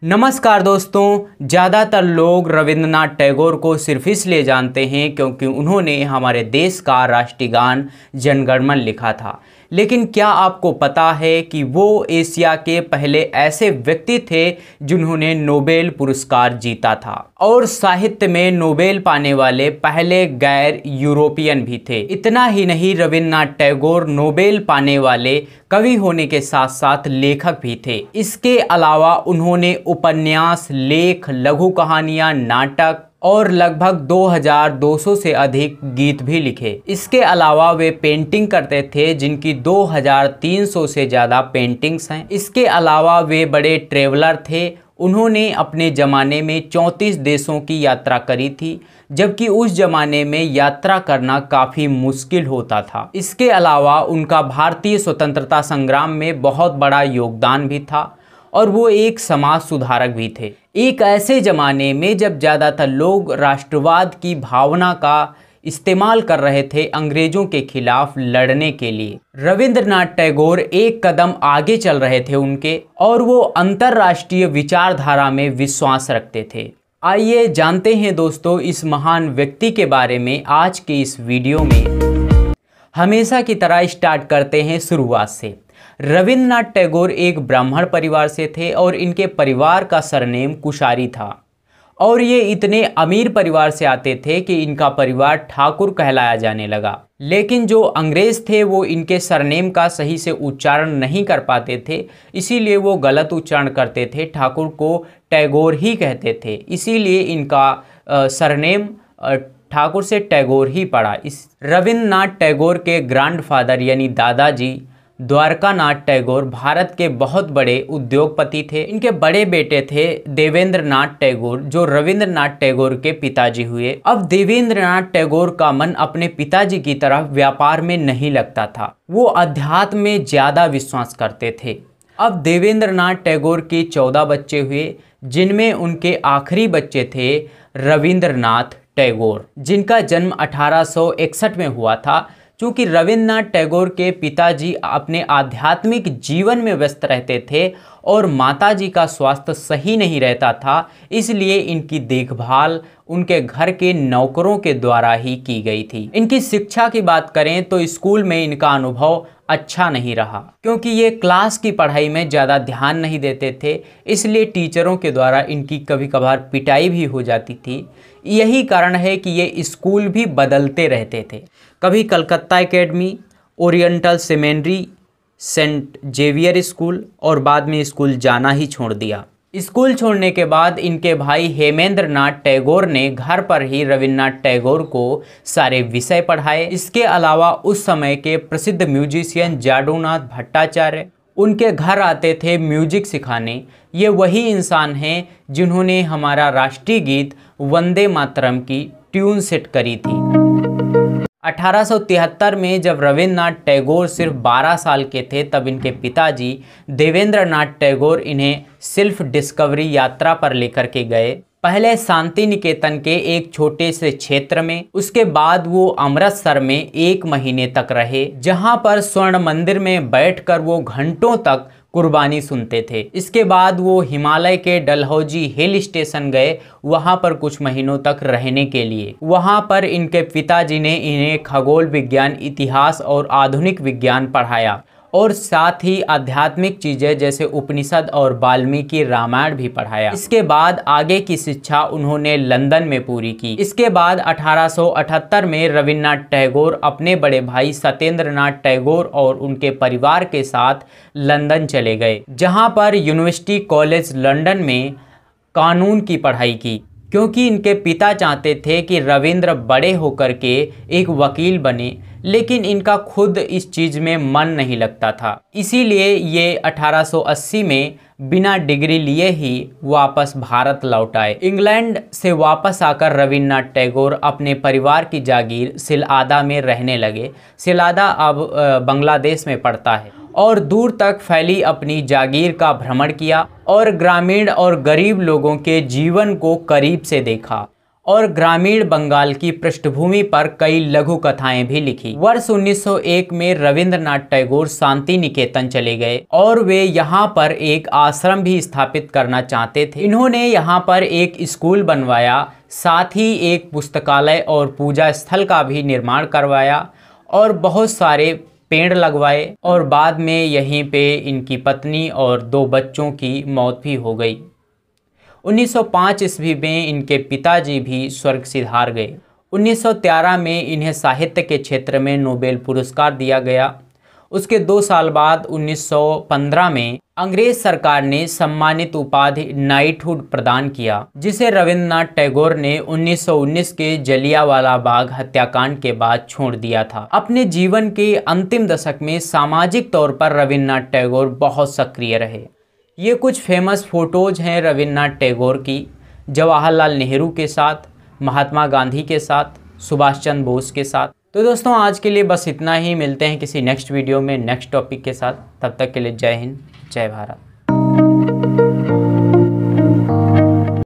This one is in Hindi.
नमस्कार दोस्तों। ज़्यादातर लोग रविंद्रनाथ टैगोर को सिर्फ इसलिए जानते हैं क्योंकि उन्होंने हमारे देश का राष्ट्रीय गान जन गण मन लिखा था। लेकिन क्या आपको पता है कि वो एशिया के पहले ऐसे व्यक्ति थे जिन्होंने नोबेल पुरस्कार जीता था और साहित्य में नोबेल पाने वाले पहले गैर यूरोपियन भी थे। इतना ही नहीं, रविंद्रनाथ टैगोर नोबेल पाने वाले कवि होने के साथ साथ लेखक भी थे। इसके अलावा उन्होंने उपन्यास, लेख, लघु कहानियां, नाटक और लगभग 2200 से अधिक गीत भी लिखे। इसके अलावा वे पेंटिंग करते थे जिनकी 2300 से ज़्यादा पेंटिंग्स हैं। इसके अलावा वे बड़े ट्रेवलर थे। उन्होंने अपने ज़माने में 34 देशों की यात्रा करी थी, जबकि उस ज़माने में यात्रा करना काफ़ी मुश्किल होता था। इसके अलावा उनका भारतीय स्वतंत्रता संग्राम में बहुत बड़ा योगदान भी था और वो एक समाज सुधारक भी थे। एक ऐसे ज़माने में जब ज़्यादातर लोग राष्ट्रवाद की भावना का इस्तेमाल कर रहे थे अंग्रेज़ों के खिलाफ लड़ने के लिए, रविंद्रनाथ टैगोर एक कदम आगे चल रहे थे उनके, और वो अंतर्राष्ट्रीय विचारधारा में विश्वास रखते थे। आइए जानते हैं दोस्तों इस महान व्यक्ति के बारे में आज के इस वीडियो में। हमेशा की तरह स्टार्ट करते हैं शुरुआत से। रविंद्रनाथ टैगोर एक ब्राह्मण परिवार से थे और इनके परिवार का सरनेम कुशारी था और ये इतने अमीर परिवार से आते थे कि इनका परिवार ठाकुर कहलाया जाने लगा। लेकिन जो अंग्रेज थे वो इनके सरनेम का सही से उच्चारण नहीं कर पाते थे, इसीलिए वो गलत उच्चारण करते थे, ठाकुर को टैगोर ही कहते थे। इसीलिए इनका सरनेम ठाकुर से टैगोर ही पड़ा। इस रविंद्रनाथ टैगोर के ग्रैंडफादर यानी दादाजी द्वारकानाथ टैगोर भारत के बहुत बड़े उद्योगपति थे। इनके बड़े बेटे थे देवेंद्रनाथ टैगोर, जो रविंद्रनाथ टैगोर के पिताजी हुए। अब देवेंद्रनाथ टैगोर का मन अपने पिताजी की तरह व्यापार में नहीं लगता था, वो अध्यात्म में ज़्यादा विश्वास करते थे। अब देवेंद्रनाथ टैगोर के 14 बच्चे हुए, जिनमें उनके आखिरी बच्चे थे रविंद्रनाथ टैगोर, जिनका जन्म 1861 में हुआ था। चूँकि रविंद्रनाथ टैगोर के पिताजी अपने आध्यात्मिक जीवन में व्यस्त रहते थे और माताजी का स्वास्थ्य सही नहीं रहता था, इसलिए इनकी देखभाल उनके घर के नौकरों के द्वारा ही की गई थी। इनकी शिक्षा की बात करें तो स्कूल में इनका अनुभव अच्छा नहीं रहा, क्योंकि ये क्लास की पढ़ाई में ज़्यादा ध्यान नहीं देते थे, इसलिए टीचरों के द्वारा इनकी कभी कभार पिटाई भी हो जाती थी। यही कारण है कि ये स्कूल भी बदलते रहते थे, कभी Calcutta academy, oriental seminary, saint Xavier school, और बाद में स्कूल जाना ही छोड़ दिया। स्कूल छोड़ने के बाद इनके भाई हेमेंद्रनाथ टैगोर ने घर पर ही रविंद्रनाथ टैगोर को सारे विषय पढ़ाए। इसके अलावा उस समय के प्रसिद्ध म्यूजिशियन जाडूनाथ भट्टाचार्य उनके घर आते थे म्यूजिक सिखाने। ये वही इंसान हैं जिन्होंने हमारा राष्ट्रीय गीत वंदे मातरम की ट्यून सेट करी थी। 1873 में जब रविंद्रनाथ टैगोर सिर्फ 12 साल के थे, तब इनके पिताजी देवेंद्रनाथ टैगोर इन्हें सेल्फ डिस्कवरी यात्रा पर लेकर के गए। पहले शांति निकेतन के एक छोटे से क्षेत्र में, उसके बाद वो अमृतसर में 1 महीने तक रहे, जहां पर स्वर्ण मंदिर में बैठकर वो घंटों तक कुर्बानी सुनते थे। इसके बाद वो हिमालय के डलहौजी हिल स्टेशन गए, वहां पर कुछ महीनों तक रहने के लिए। वहां पर इनके पिताजी ने इन्हें खगोल विज्ञान, इतिहास और आधुनिक विज्ञान पढ़ाया और साथ ही आध्यात्मिक चीज़ें जैसे उपनिषद और वाल्मीकि रामायण भी पढ़ाया। इसके बाद आगे की शिक्षा उन्होंने लंदन में पूरी की। इसके बाद 1878 में रविंद्रनाथ टैगोर अपने बड़े भाई सत्येंद्रनाथ टैगोर और उनके परिवार के साथ लंदन चले गए, जहां पर यूनिवर्सिटी कॉलेज लंदन में कानून की पढ़ाई की, क्योंकि इनके पिता चाहते थे कि रविंद्र बड़े होकर के एक वकील बने, लेकिन इनका खुद इस चीज़ में मन नहीं लगता था। इसीलिए ये 1880 में बिना डिग्री लिए ही वापस भारत लौट आए। इंग्लैंड से वापस आकर रविंद्रनाथ टैगोर अपने परिवार की जागीर सिलादा में रहने लगे। सिलादा अब बांग्लादेश में पड़ता है, और दूर तक फैली अपनी जागीर का भ्रमण किया और ग्रामीण और गरीब लोगों के जीवन को करीब से देखा और ग्रामीण बंगाल की पृष्ठभूमि पर कई लघु कथाएं भी लिखी। वर्ष 1901 में रविंद्रनाथ टैगोर शांति निकेतन चले गए और वे यहाँ पर एक आश्रम भी स्थापित करना चाहते थे। इन्होंने यहाँ पर एक स्कूल बनवाया, साथ ही एक पुस्तकालय और पूजा स्थल का भी निर्माण करवाया और बहुत सारे पेड़ लगवाए और बाद में यहीं पे इनकी पत्नी और 2 बच्चों की मौत भी हो गई। 1905 ईस्वी में इनके पिताजी भी स्वर्ग सिधार गए। 1913 में इन्हें साहित्य के क्षेत्र में नोबेल पुरस्कार दिया गया। उसके 2 साल बाद 1915 में अंग्रेज सरकार ने सम्मानित उपाधि नाइटहुड प्रदान किया, जिसे रविंद्रनाथ टैगोर ने 1919 के जलियांवाला बाग हत्याकांड के बाद छोड़ दिया था। अपने जीवन के अंतिम दशक में सामाजिक तौर पर रविंद्रनाथ टैगोर बहुत सक्रिय रहे। ये कुछ फेमस फोटोज हैं रविंद्रनाथ टैगोर की, जवाहरलाल नेहरू के साथ, महात्मा गांधी के साथ, सुभाष चंद्र बोस के साथ। तो दोस्तों आज के लिए बस इतना ही। मिलते हैं किसी नेक्स्ट वीडियो में नेक्स्ट टॉपिक के साथ। तब तक के लिए जय हिंद, जय भारत।